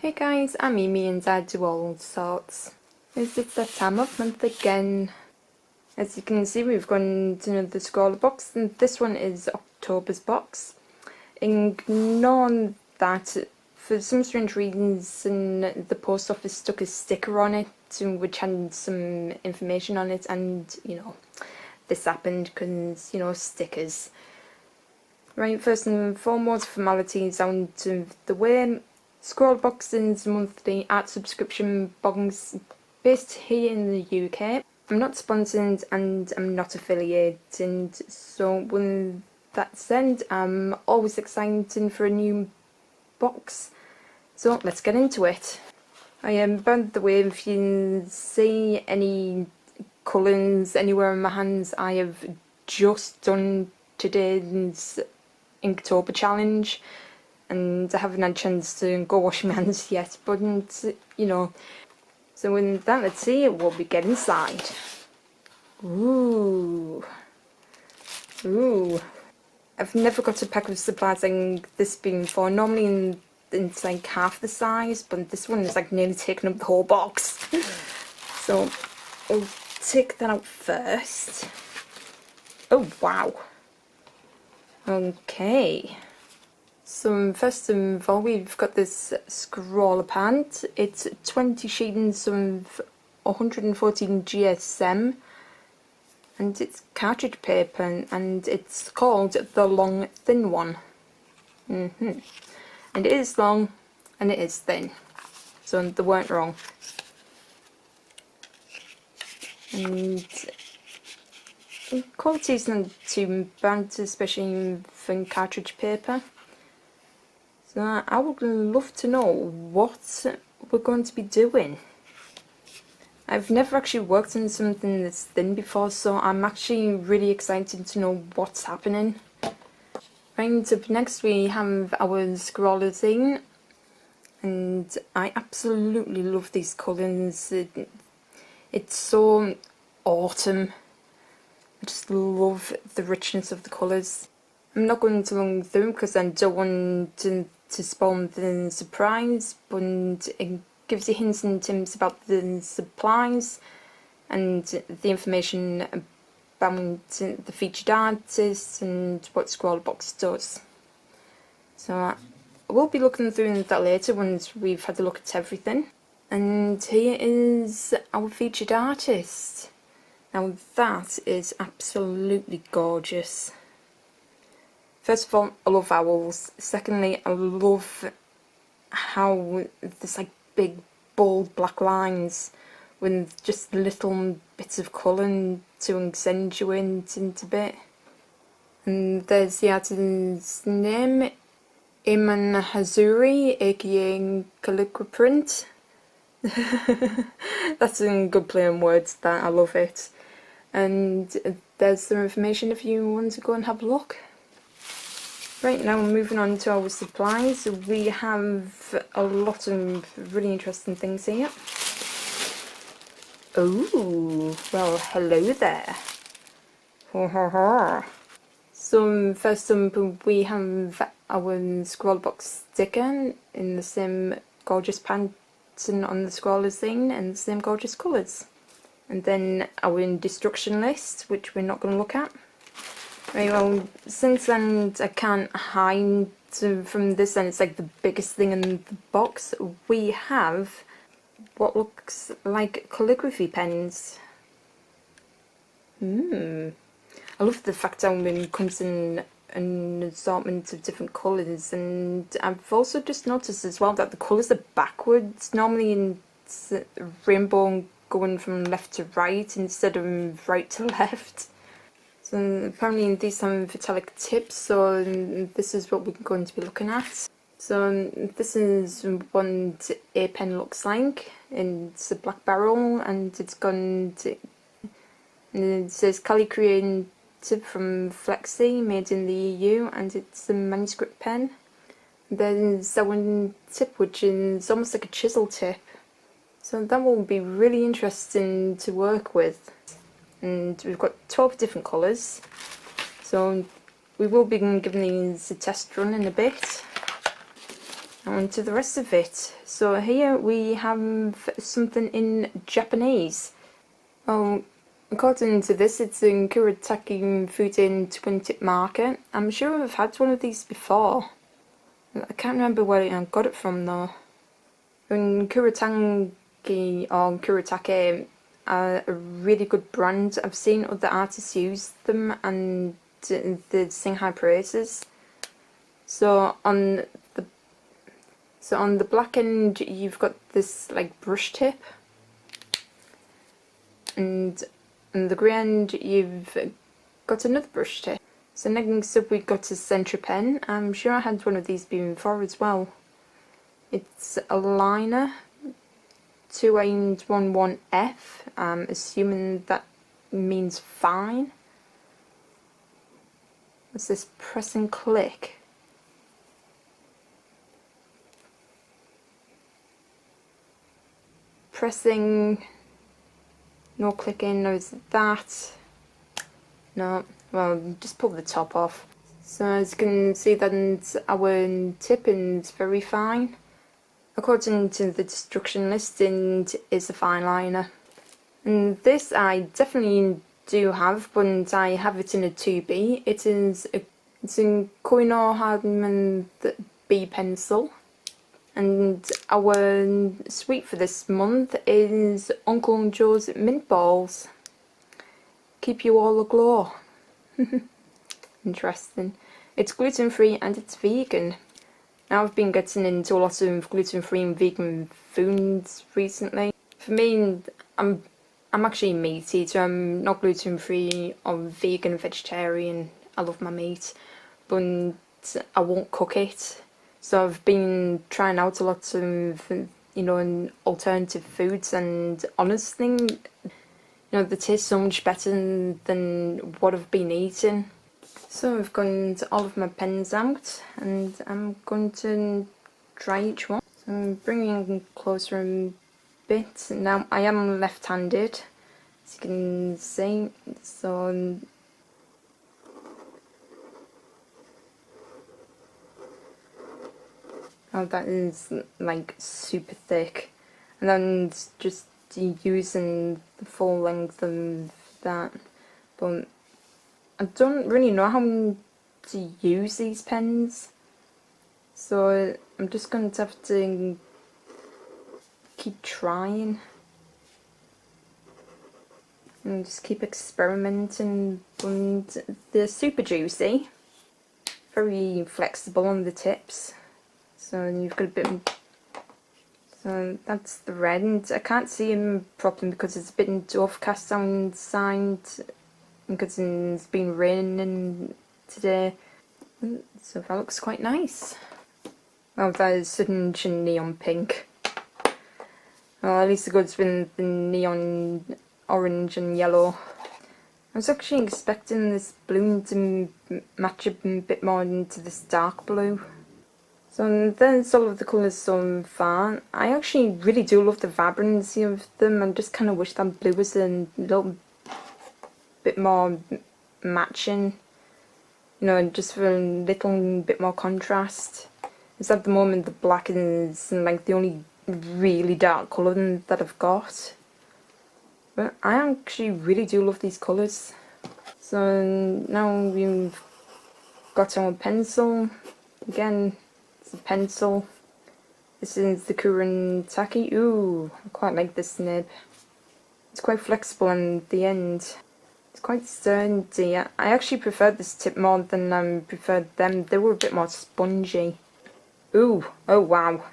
Hey guys, I'm MeeMee and I do Allsorts. It's that time of month again. As you can see, we've gone to another Scrawlrbox, and this one is October's box. Ignore that for some strange reason the post office stuck a sticker on it which had some information on it, and this happened because stickers. Right, first and foremost, formalities out of the way. Scrawlrbox is a monthly art subscription box based here in the UK. I'm not sponsored and I'm not affiliated, so with that said, I'm always excited for a new box. So let's get into it. By the way, if you see any colours anywhere in my hands, I have just done today's Inktober challenge, and I haven't had a chance to go wash my hands yet, but so with that, let's see what we get inside. Ooh. I've never got a pack of supplies like this before. Normally it's like half the size, but this one is like nearly taking up the whole box. So I'll take that out first. Oh wow. Okay. So first of all, we've got this Scrawlr pad. It's 20 sheets of 114 GSM, and it's cartridge paper, and it's called the long thin one. And it is long and it is thin, so they weren't wrong. And the quality's not too bad, especially for cartridge paper. So I would love to know what we're going to be doing. I've never actually worked on something that's thin before, so I'm actually really excited to know what's happening. Right, up next we have our Scrawlr zine, and I absolutely love these colours. It's so autumn. I just love the richness of the colours. I'm not going to run through them because I don't want to spoil the surprise, but it gives you hints and tips about the supplies and the information about the featured artists and what Scrawlrbox does. So we'll be looking through that later once we've had a look at everything. And here is our featured artist. Now that is absolutely gorgeous. First of all, I love owls. Secondly, I love how there's like big bold black lines with just little bits of colour to accentuate it a bit. And there's the artist's name, Iman Hazuri, aka Calligraphy. That's a good play on words, that I love it. And there's some information if you want to go and have a look. Right, now moving on to our supplies, we have a lot of really interesting things here. Oh, well, hello there. So first up we have our Scrawlrbox sticker in the same gorgeous pattern on the Scrawlr zine and the same gorgeous colours. And then our instruction list, which we're not going to look at. Right, well, since then I can't hide from this, and it's like the biggest thing in the box, we have what looks like calligraphy pens. I love the fact that it comes in an assortment of different colours, and I've also just noticed as well that the colours are backwards. Normally in rainbow going from left to right instead of right to left. So apparently these have metallic tips, so this is what we're going to be looking at. So this is what a pen looks like. It's a black barrel, and it's and it says Calligraphy from Flexi, made in the EU, and it's a manuscript pen. There's that one tip which is almost like a chisel tip. So that will be really interesting to work with. And we've got 12 different colours, so we will be giving these a test run in a bit. On to the rest of it. So here we have something in Japanese. Well, according to this, it's in Kuretake Futen twin tip marker. I'm sure I've had one of these before. I can't remember where I got it from though. And Kuretake or Kuretake are a really good brand. I've seen other artists use them and they sing high praises. So on the black end you've got this like brush tip, and on the grey end you've got another brush tip. So next up we've got a centre pen. I'm sure I had one of these before as well. It's a liner 2811F. I'm assuming that means fine. What's this? Press and click. Pressing, no clicking, no is that. No, well, just pull the top off. So as you can see, that's our tip and it's very fine. According to the instruction list, it is a Fineliner. And this I definitely do have, but I have it in a 2B. It's in Koino Hardeman B pencil. And our sweet for this month is Uncle Joe's Mint Balls. Keep you all aglow. Interesting. It's gluten free and it's vegan. Now I've been getting into a lot of gluten free and vegan foods recently. For me, I'm actually a meat eater. I'm not gluten free or vegan, vegetarian. I love my meat, but I won't cook it. So I've been trying out a lot of, alternative foods, and honestly, they taste so much better than what I've been eating. So I've got all of my pens out, and I'm going to try each one. So I'm bringing closer a bit. Now I am left-handed, as you can see, so oh, that is like super thick, and then just using the full length of that. But I don't really know how to use these pens, so I'm just going to have to keep trying and just keep experimenting. And they're super juicy, very flexible on the tips. So you've got a bit. So that's the red, and I can't see him properly because it's a bit overcast outside because it's been raining today. So that looks quite nice. Well, that is such a neon pink. Well, at least it goes with the neon orange and yellow. I was actually expecting this blue to match a bit more into this dark blue. So there's all of the colours so far. I actually really do love the vibrancy of them. I just kind of wish that blue was a little bit more matching, just for a little bit more contrast. Because at the moment the black is like the only really dark colour that I've got. But I actually really do love these colours. So now we've got our pencil. Again, it's a pencil. This is the Kuretake. Ooh, I quite like this nib. It's quite flexible on the end. It's quite sturdy. I actually preferred this tip more than I preferred them. They were a bit more spongy. Ooh, oh wow.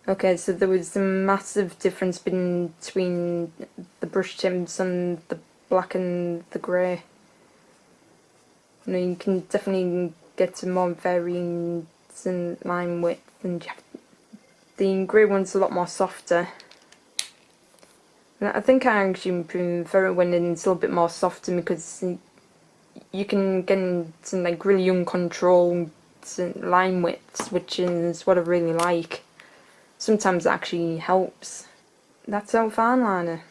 Okay, so there was a massive difference between the brush tips and the black and the grey. You can definitely get a more varying line width, and the grey one's a lot more softer. And I think I actually prefer it when it's a little bit more softer because you can get some like really uncontrolled line widths, which is what I really like. Sometimes it actually helps. That's our Fineliner.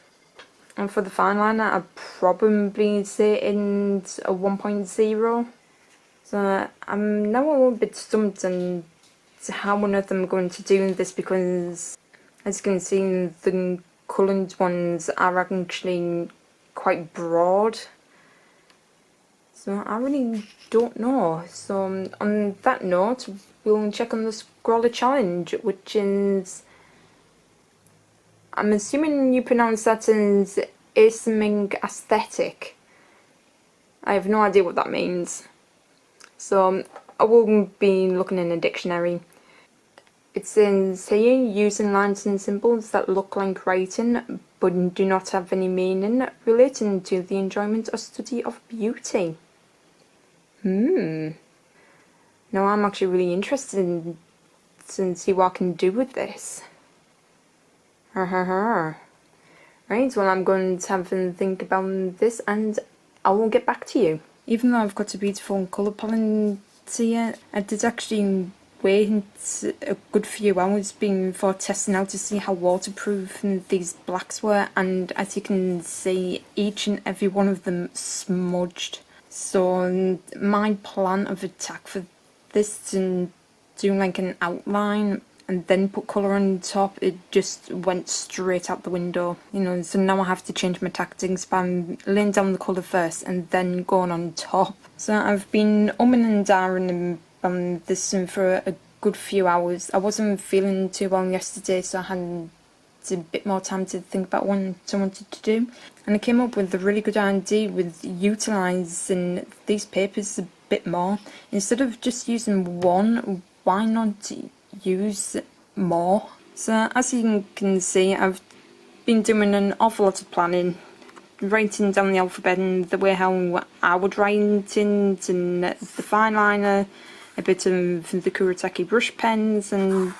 And for the Fineliner, I'd probably say it's a 1.0. So I'm now a little bit stumped on how one of them are going to do this, because as you can see, the coloured ones are actually quite broad. So I really don't know. So on that note, we'll check on the Scrawlr challenge, which is, I'm assuming you pronounce that as asymmetric aesthetic. I have no idea what that means. So I will be looking in a dictionary. It says here, using lines and symbols that look like writing but do not have any meaning, relating to the enjoyment or study of beauty. Now I'm actually really interested to see what I can do with this. Right, well, I'm going to have a think about this and I will get back to you. Even though I've got a beautiful colour palette here, I did actually wait a good few hours before testing out to see how waterproof these blacks were, and as you can see, each and every one of them smudged. So my plan of attack for this, to do like an outline and then put colour on top, it just went straight out the window, you know. So now I have to change my tactics by laying down the colour first and then going on top. So I've been umming and ahhing on this for a good few hours. I wasn't feeling too well yesterday, so I had a bit more time to think about what I wanted to do, and I came up with a really good idea with utilising these papers a bit more. Instead of just using one, why not use more? So as you can see, I've been doing an awful lot of planning, writing down the alphabet and the way how I would write it, and the Fineliner, a bit of the Kuretake brush pens, and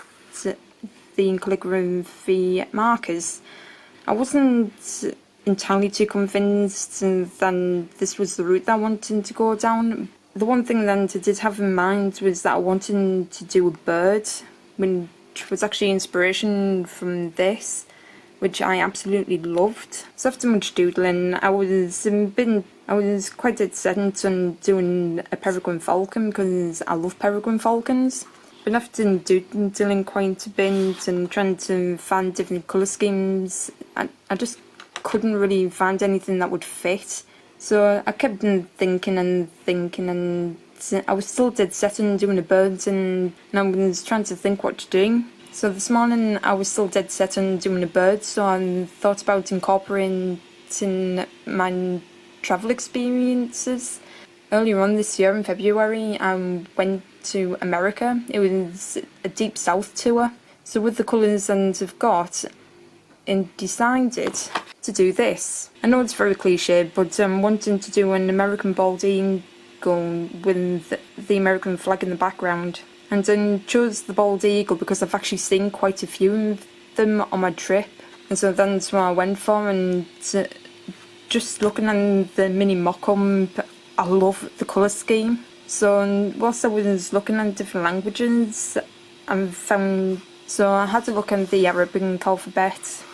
the calligraphy markers. I wasn't entirely too convinced that this was the route that I wanted to go down. The one thing that I did have in mind was that I wanted to do a bird, which was actually inspiration from this, which I absolutely loved. So after much doodling, I was quite dead set on doing a peregrine falcon because I love peregrine falcons. But after doodling quite a bit and trying to find different colour schemes, I just couldn't really find anything that would fit. So I kept thinking and thinking, and I was still dead set on doing a bird, and I was trying to think what to do. So this morning I was still dead set on doing a bird, so I thought about incorporating my travel experiences. Earlier on this year in February, I went to America. It was a deep south tour. So with the colours that I've got, and decided to do this. I know it's very cliche, but I'm wanting to do an American bald eagle with the American flag in the background. And then chose the bald eagle because I've actually seen quite a few of them on my trip. And so that's what I went for, and just looking at the mini mock-up, I love the colour scheme. So whilst I was looking at different languages, I had to look at the Arabic alphabet,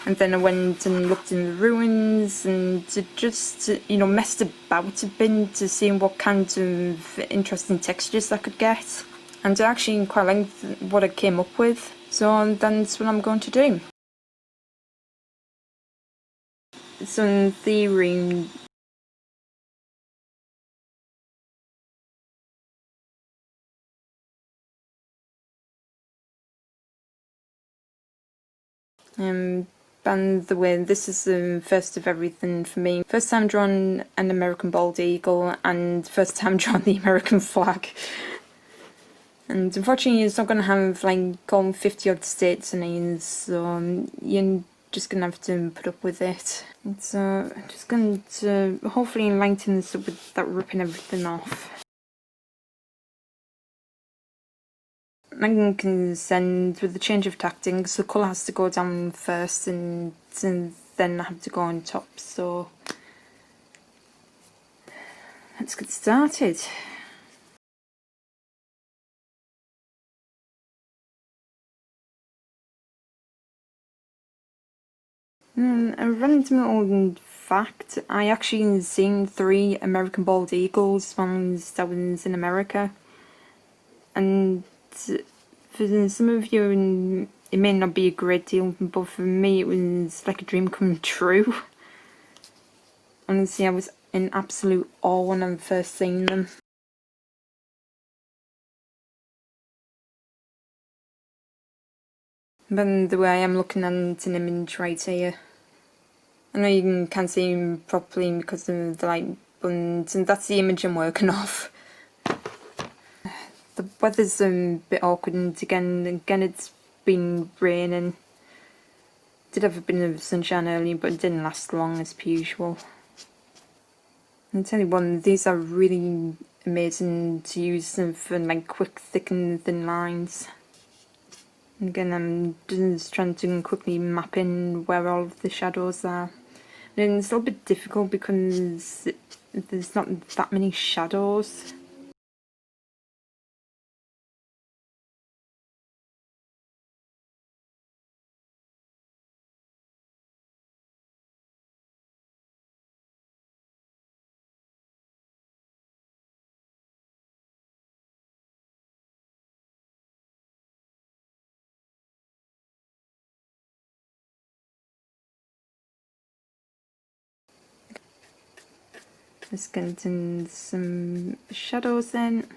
and then I went and looked in the ruins and just, you know, messed about a bit to see what kind of interesting textures I could get. And I actually quite liked what I came up with, so that's what I'm going to do. So in theory, by the way, this is the first of everything for me. First time drawing an American bald eagle, and first time drawing the American flag. And unfortunately it's not going to have like all 50 odd states in it, so you're just going to have to put up with it. So I'm just going to hopefully lighten this up without ripping everything off. Like can send with the change of tactics, the colour has to go down first and then I have to go on top, so let's get started. A random fact, I actually seen 3 American bald eagles while I was in America, and For some of you, it may not be a great deal, but for me it was like a dream come true. Honestly, I was in absolute awe when I first seen them. But the way I am looking at an image right here, I know you can't see him properly because of the light, but that's the image I'm working off. The weather's a bit awkward, and again it's been raining. Did have a bit of sunshine earlier, but it didn't last long as per usual. I'll tell you what, these are really amazing to use them for like quick, thick and thin lines. And again, I'm just trying to quickly map in where all of the shadows are. And it's a little bit difficult because there's not that many shadows. Just getting some shadows in.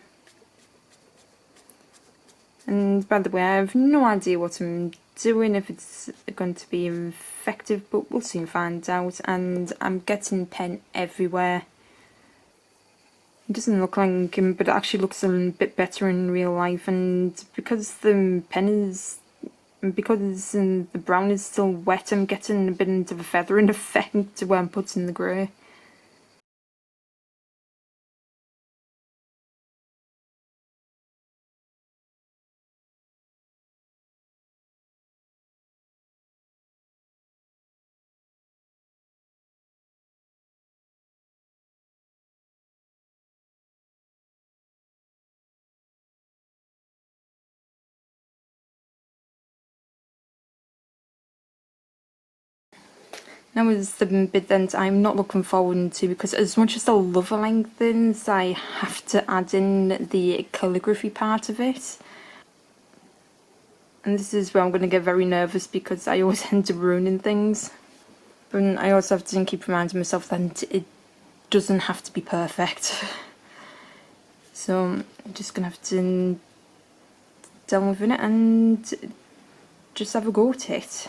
And by the way, I have no idea what I'm doing, if it's going to be effective, but we'll soon find out. And I'm getting pen everywhere. It doesn't look like him, but it actually looks a bit better in real life. And because the pen is, because the brown is still wet, I'm getting a bit of a feathering effect where I'm putting the grey. That was the bit that I'm not looking forward to, because as much as I love lengthens, I have to add in the calligraphy part of it. And this is where I'm going to get very nervous, because I always end up ruining things. But I also have to keep reminding myself that it doesn't have to be perfect. So I'm just going to have to delve in it and just have a go at it.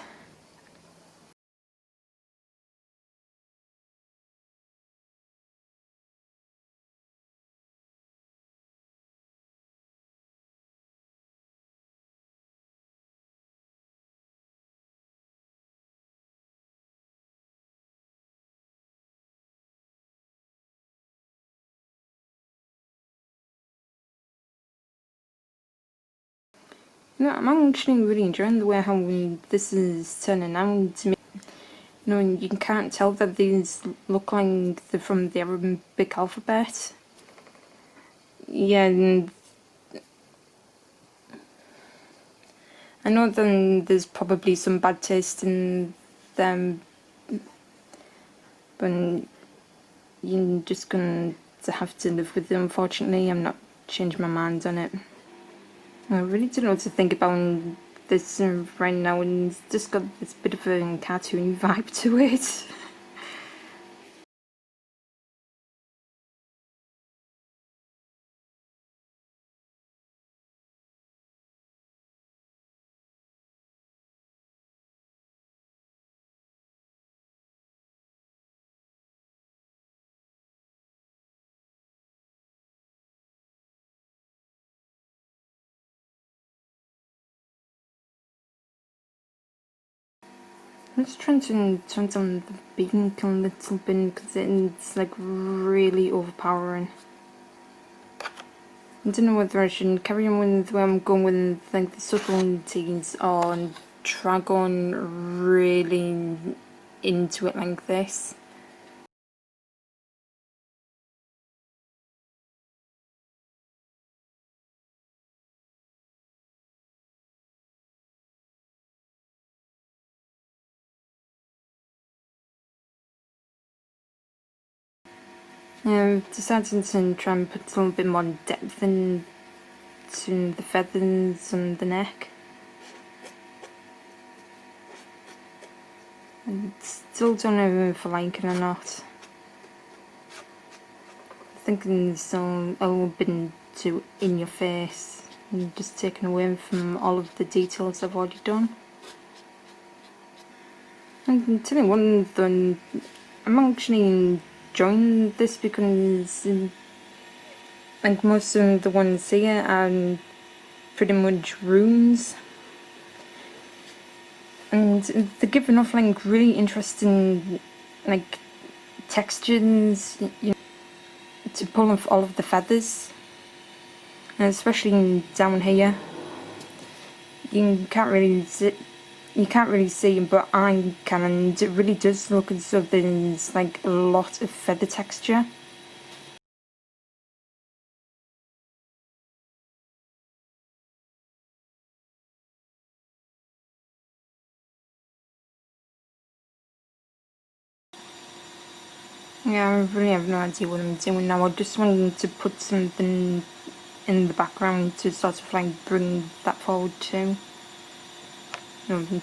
No, I'm actually really enjoying the way how this is turning out to me. You know, you can't tell that these look like they're from the Arabic alphabet. Yeah, and I know then there's probably some bad taste in them, but you're just going to have to live with it, unfortunately. I'm not changing my mind on it. I really don't know what to think about this right now, and it's just got this bit of a cartoony vibe to it. I'm just trying to turn down the pink a little bit, because it's like really overpowering. I don't know whether I should carry on with where I'm going with like the subtleties, or drag on really into it like this. I've decided to try and put a little bit more depth in the feathers and the neck. I still don't know if I like it or not. I think it's a little bit too in your face and just taken away from all of the details I've already done. And tell you one thing, I'm actually enjoying this because like most of the ones here are pretty much runes, and they're giving off like really interesting like textures, you know, to pull off all of the feathers, and especially down here. You can't really see them, but I can, and it really does look as though there's like a lot of feather texture. Yeah, I really have no idea what I'm doing now. I just wanted to put something in the background to sort of like bring that forward too. You know,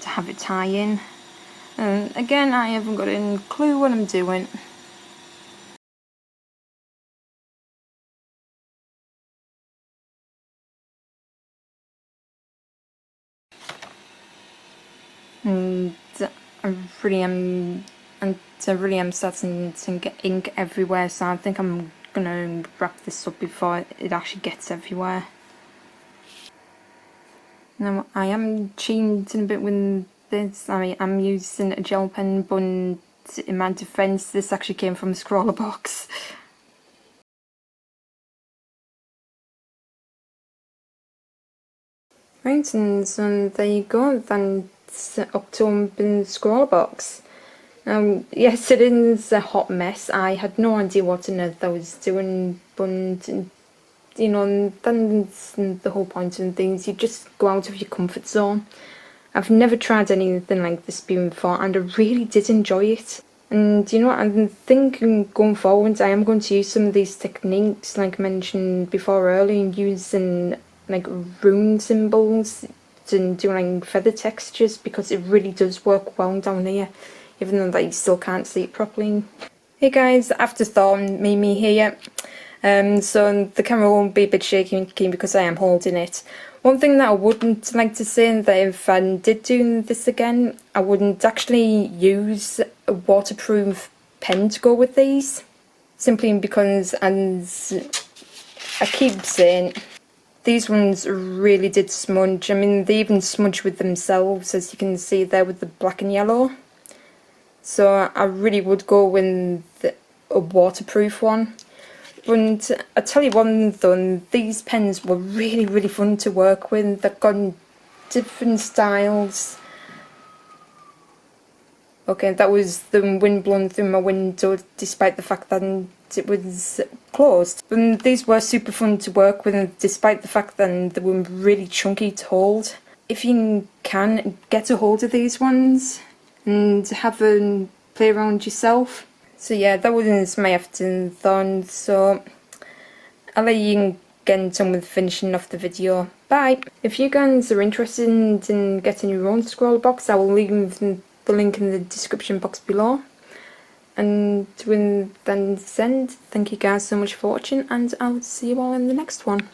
to have it tie in. And again, I haven't got a clue what I'm doing. And I really am starting to get ink everywhere, so I think I'm gonna wrap this up before it actually gets everywhere. Now I am cheating a bit with this. I'm using a gel pen, but in my defence, this actually came from Scrawlrbox. Right, and so there you go, that's October Scrawlrbox. Yes, it is a hot mess. I had no idea what on earth I was doing, but you know, that's the whole point of things. You just go out of your comfort zone. I've never tried anything like this before, and I really did enjoy it. And you know what, I'm thinking going forward, I am going to use some of these techniques, like I mentioned before earlier, using like rune symbols and doing like feather textures, because it really does work well down here, even though you still can't see it properly. Hey guys, Afterthought, MeeMee here. So the camera won't be a bit shaky because I am holding it. One thing that I wouldn't like to say, that if I did do this again, I wouldn't actually use a waterproof pen to go with these. Simply because, as I keep saying, these ones really did smudge. I mean, they even smudge with themselves, as you can see there with the black and yellow. So I really would go with a waterproof one. But I tell you one though, these pens were really fun to work with. They've got different styles. Okay, that was the wind blowing through my window despite the fact that it was closed. But these were super fun to work with despite the fact that they were really chunky to hold. If you can, get a hold of these ones and have a play around yourself. So yeah, that was my afterthought, so I'll let you get on with finishing off the video. Bye! If you guys are interested in getting your own Scrawlrbox, I will leave the link in the description box below. And with that said, thank you guys so much for watching, and I'll see you all in the next one.